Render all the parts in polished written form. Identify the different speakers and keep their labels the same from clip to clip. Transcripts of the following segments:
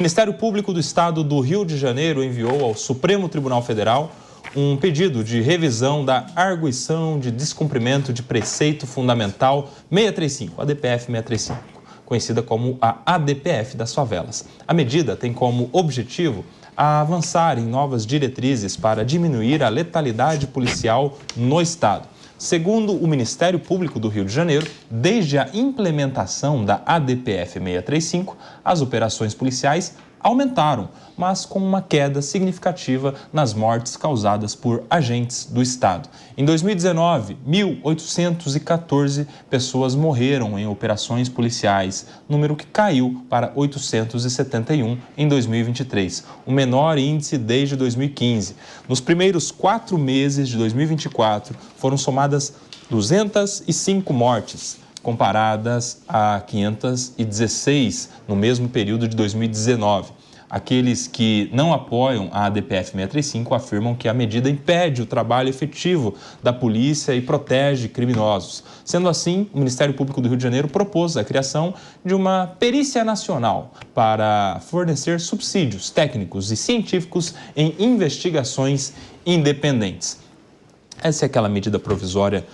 Speaker 1: O Ministério Público do Estado do Rio de Janeiro enviou ao Supremo Tribunal Federal um pedido de revisão da arguição de descumprimento de preceito fundamental 635, ADPF 635, conhecida como a ADPF das favelas. A medida tem como objetivo avançar em novas diretrizes para diminuir a letalidade policial no Estado. Segundo o Ministério Público do Rio de Janeiro, desde a implementação da ADPF 635, as operações policiais aumentaram, mas com uma queda significativa nas mortes causadas por agentes do Estado. Em 2019, 1.814 pessoas morreram em operações policiais, número que caiu para 871 em 2023, o menor índice desde 2015. Nos primeiros 4 meses de 2024, foram somadas 205 mortes, comparadas a 516 no mesmo período de 2019. Aqueles que não apoiam a ADPF 635 afirmam que a medida impede o trabalho efetivo da polícia e protege criminosos. Sendo assim, o Ministério Público do Rio de Janeiro propôs a criação de uma perícia nacional para fornecer subsídios técnicos e científicos em investigações independentes. Essa é aquela medida provisória,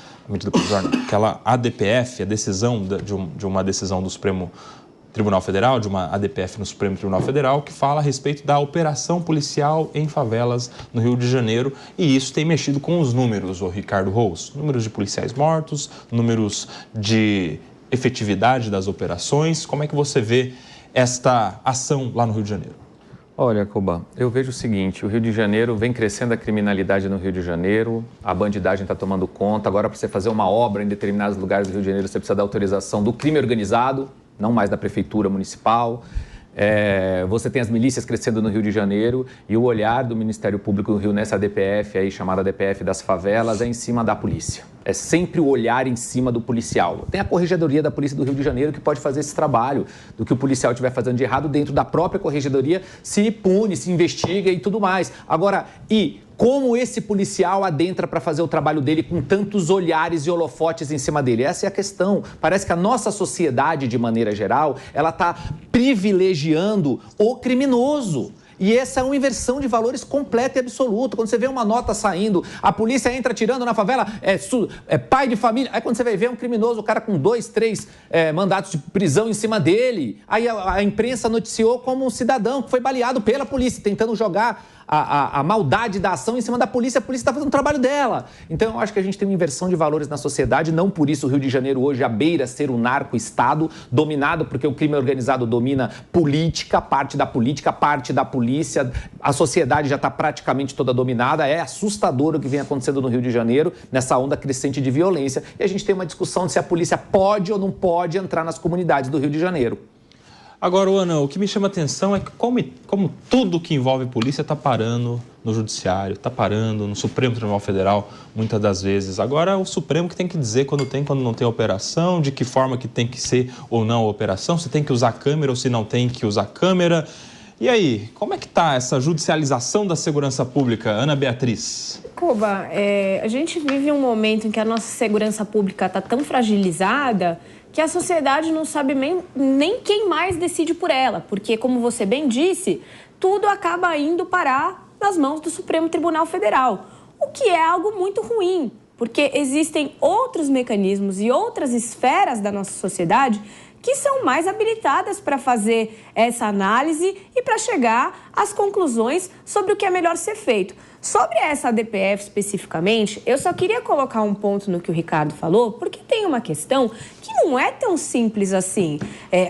Speaker 1: aquela ADPF, a decisão de uma decisão do Supremo Tribunal Federal, de uma ADPF no Supremo Tribunal Federal, que fala a respeito da operação policial em favelas no Rio de Janeiro, e isso tem mexido com os números, o Ricardo Rous, números de policiais mortos, números de efetividade das operações. Como é que você vê esta ação lá no Rio de Janeiro?
Speaker 2: Olha, Coba, eu vejo o seguinte, o Rio de Janeiro vem crescendo a criminalidade no Rio de Janeiro, a bandidagem está tomando conta, agora para você fazer uma obra em determinados lugares do Rio de Janeiro você precisa da autorização do crime organizado, não mais da prefeitura municipal. Você tem as milícias crescendo no Rio de Janeiro e o olhar do Ministério Público do Rio nessa ADPF, aí, chamada ADPF das favelas, é em cima da polícia. É sempre o olhar em cima do policial. Tem a Corregedoria da Polícia do Rio de Janeiro que pode fazer esse trabalho do que o policial estiver fazendo de errado dentro da própria Corregedoria, se pune, se investiga e tudo mais. Agora, como esse policial adentra para fazer o trabalho dele com tantos olhares e holofotes em cima dele? Essa é a questão. Parece que a nossa sociedade, de maneira geral, ela está privilegiando o criminoso. E essa é uma inversão de valores completa e absoluta. Quando você vê uma nota saindo, a polícia entra atirando na favela, é pai de família. Aí quando você vai ver, é um criminoso, o cara com 2, 3 mandatos de prisão em cima dele. Aí a imprensa noticiou como um cidadão que foi baleado pela polícia, tentando jogar a maldade da ação em cima da polícia. A polícia está fazendo o trabalho dela. Então eu acho que a gente tem uma inversão de valores na sociedade. Não por isso o Rio de Janeiro hoje à beira ser um narco-estado dominado, porque o crime organizado domina política, parte da política, parte da polícia. A sociedade já está praticamente toda dominada. É assustador o que vem acontecendo no Rio de Janeiro, nessa onda crescente de violência. E a gente tem uma discussão de se a polícia pode ou não pode entrar nas comunidades do Rio de Janeiro.
Speaker 1: Agora, Ana, o que me chama a atenção é que como tudo que envolve polícia está parando no Judiciário, está parando no Supremo Tribunal Federal, muitas das vezes. Agora é o Supremo que tem que dizer quando não tem operação, de que forma que tem que ser ou não a operação, se tem que usar câmera ou se não tem que usar câmera. E aí, como é que está essa judicialização da segurança pública, Ana Beatriz?
Speaker 3: Coba, a gente vive um momento em que a nossa segurança pública está tão fragilizada que a sociedade não sabe nem quem mais decide por ela, porque, como você bem disse, tudo acaba indo parar nas mãos do Supremo Tribunal Federal, o que é algo muito ruim, porque existem outros mecanismos e outras esferas da nossa sociedade que são mais habilitadas para fazer essa análise e para chegar às conclusões sobre o que é melhor ser feito. Sobre essa ADPF especificamente, eu só queria colocar um ponto no que o Ricardo falou, porque tem uma questão que não é tão simples assim.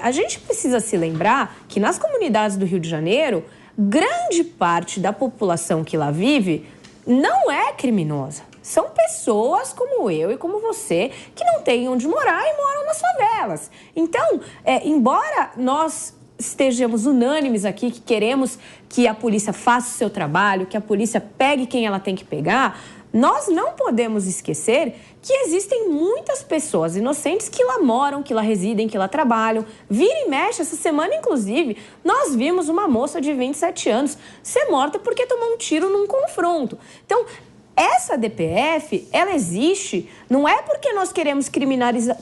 Speaker 3: A gente precisa se lembrar que nas comunidades do Rio de Janeiro, grande parte da população que lá vive não é criminosa. São pessoas como eu e como você que não têm onde morar e moram nas favelas. Então, embora nós estejamos unânimes aqui que queremos que a polícia faça o seu trabalho, que a polícia pegue quem ela tem que pegar, nós não podemos esquecer que existem muitas pessoas inocentes que lá moram, que lá residem, que lá trabalham. Vira e mexe, essa semana, inclusive, nós vimos uma moça de 27 anos ser morta porque tomou um tiro num confronto. Então, Essa DPF, ela existe, não é porque nós queremos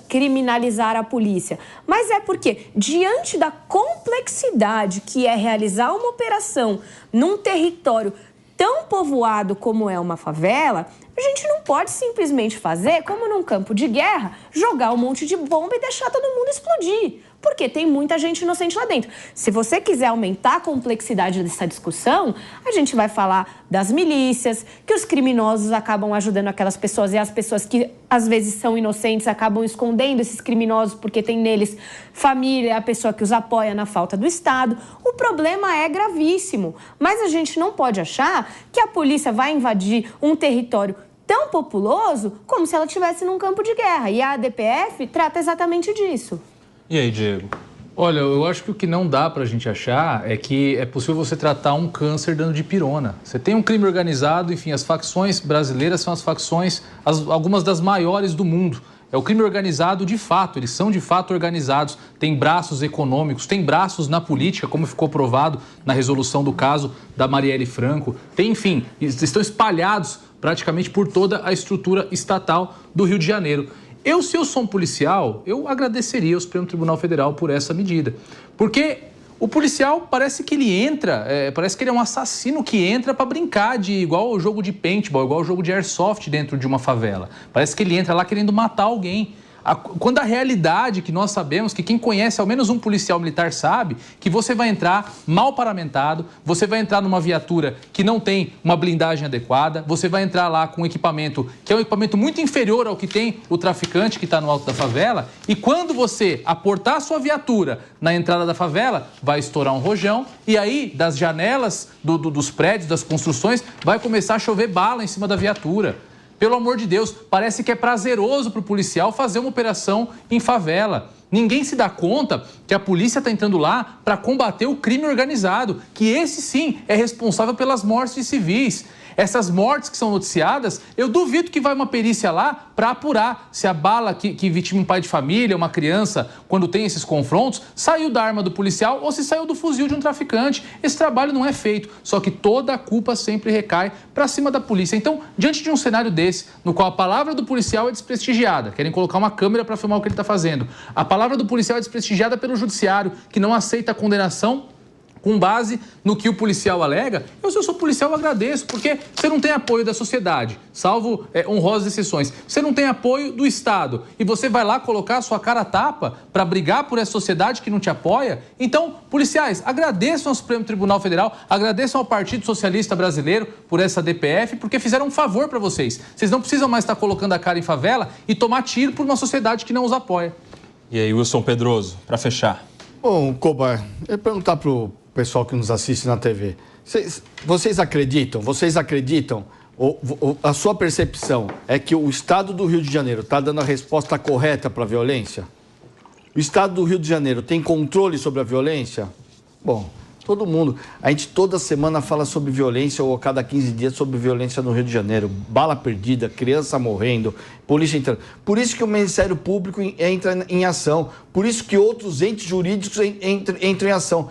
Speaker 3: criminalizar a polícia, mas é porque, diante da complexidade que é realizar uma operação num território tão povoado como é uma favela, a gente não pode simplesmente fazer, como num campo de guerra, jogar um monte de bomba e deixar todo mundo explodir. Porque tem muita gente inocente lá dentro. Se você quiser aumentar a complexidade dessa discussão, a gente vai falar das milícias, que os criminosos acabam ajudando aquelas pessoas e as pessoas que às vezes são inocentes acabam escondendo esses criminosos porque tem neles família, a pessoa que os apoia na falta do Estado. O problema é gravíssimo, mas a gente não pode achar que a polícia vai invadir um território tão populoso como se ela estivesse num campo de guerra. E a ADPF trata exatamente disso.
Speaker 1: E aí, Diego?
Speaker 4: Olha, eu acho que o que não dá pra gente achar é que é possível você tratar um câncer dando dipirona. Você tem um crime organizado, enfim, as facções brasileiras são as facções, algumas das maiores do mundo. É o crime organizado de fato, eles são de fato organizados, tem braços econômicos, tem braços na política, como ficou provado na resolução do caso da Marielle Franco. Tem, enfim, estão espalhados praticamente por toda a estrutura estatal do Rio de Janeiro. Se eu sou um policial, eu agradeceria ao Supremo Tribunal Federal por essa medida. Porque o policial parece que ele entra, parece que ele é um assassino que entra para brincar igual o jogo de paintball, igual o jogo de airsoft dentro de uma favela. Parece que ele entra lá querendo matar alguém. Quando a realidade que nós sabemos, que quem conhece ao menos um policial militar sabe, que você vai entrar mal paramentado, você vai entrar numa viatura que não tem uma blindagem adequada, você vai entrar lá com um equipamento que é um equipamento muito inferior ao que tem o traficante que está no alto da favela, e quando você aportar a sua viatura na entrada da favela, vai estourar um rojão, e aí das janelas dos prédios, das construções, vai começar a chover bala em cima da viatura. Pelo amor de Deus, parece que é prazeroso para o policial fazer uma operação em favela. Ninguém se dá conta que a polícia está entrando lá para combater o crime organizado, que esse sim é responsável pelas mortes de civis. Essas mortes que são noticiadas, eu duvido que vai uma perícia lá para apurar se a bala que vitima um pai de família, uma criança, quando tem esses confrontos, saiu da arma do policial ou se saiu do fuzil de um traficante. Esse trabalho não é feito, só que toda a culpa sempre recai para cima da polícia. Então, diante de um cenário desse, no qual a palavra do policial é desprestigiada, querem colocar uma câmera para filmar o que ele está fazendo, a palavra do policial é desprestigiada pelo judiciário, que não aceita a condenação com base no que o policial alega, se eu sou policial, eu agradeço, porque você não tem apoio da sociedade, salvo honrosas exceções. Você não tem apoio do Estado e você vai lá colocar a sua cara a tapa para brigar por essa sociedade que não te apoia. Então, policiais, agradeçam ao Supremo Tribunal Federal, agradeçam ao Partido Socialista Brasileiro por essa DPF, porque fizeram um favor para vocês. Vocês não precisam mais estar colocando a cara em favela e tomar tiro por uma sociedade que não os apoia.
Speaker 1: E aí, Wilson Pedroso, para fechar.
Speaker 5: Bom, Koba, eu ia perguntar para o pessoal que nos assiste na TV. Vocês acreditam, a sua percepção é que o Estado do Rio de Janeiro está dando a resposta correta para a violência? O Estado do Rio de Janeiro tem controle sobre a violência? Bom, todo mundo. A gente toda semana fala sobre violência, ou a cada 15 dias sobre violência no Rio de Janeiro. Bala perdida, criança morrendo, polícia entrando. Por isso que o Ministério Público entra em ação. Por isso que outros entes jurídicos entram em ação.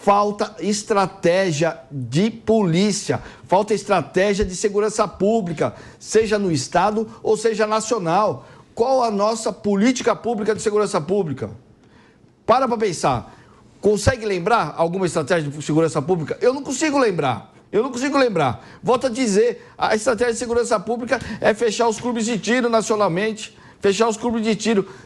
Speaker 5: Falta estratégia de polícia, falta estratégia de segurança pública, seja no Estado ou seja nacional. Qual a nossa política pública de segurança pública? Para pensar. Consegue lembrar alguma estratégia de segurança pública? Eu não consigo lembrar. Volto a dizer, a estratégia de segurança pública é fechar os clubes de tiro nacionalmente.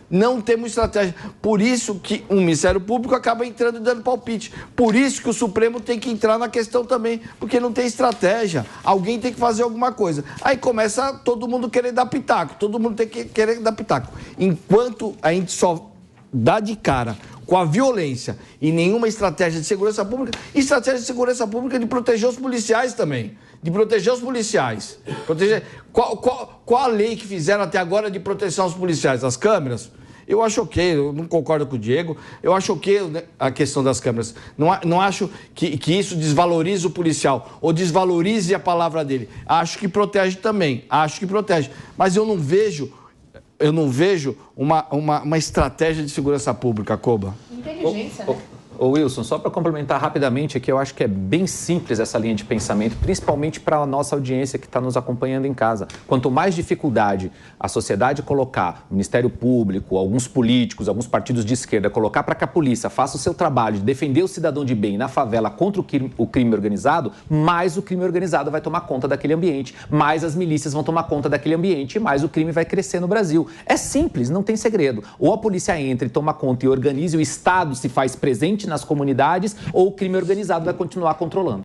Speaker 5: Não temos estratégia. Por isso que o Ministério Público acaba entrando e dando palpite. Por isso que o Supremo tem que entrar na questão também, porque não tem estratégia. Alguém tem que fazer alguma coisa. Aí começa todo mundo querer dar pitaco. Todo mundo tem que querer dar pitaco. Enquanto a gente só dá de cara com a violência e nenhuma estratégia de segurança pública, de proteger os policiais também. Qual a lei que fizeram até agora de proteção aos policiais? As câmeras? Eu acho ok, eu não concordo com o Diego, eu acho ok, né, a questão das câmeras. Não acho que isso desvalorize o policial ou desvalorize a palavra dele. Acho que protege também, Mas eu não vejo uma estratégia de segurança pública, Koba.
Speaker 3: Inteligência, né?
Speaker 2: Ô Wilson, só para complementar rapidamente aqui, eu acho que é bem simples essa linha de pensamento, principalmente para a nossa audiência que está nos acompanhando em casa. Quanto mais dificuldade a sociedade colocar, o Ministério Público, alguns políticos, alguns partidos de esquerda, colocar para que a polícia faça o seu trabalho de defender o cidadão de bem na favela contra o crime organizado, mais o crime organizado vai tomar conta daquele ambiente, mais as milícias vão tomar conta daquele ambiente e mais o crime vai crescer no Brasil. É simples, não tem segredo. Ou a polícia entra e toma conta e organiza, e o Estado se faz presente nas comunidades, ou o crime organizado vai continuar controlando.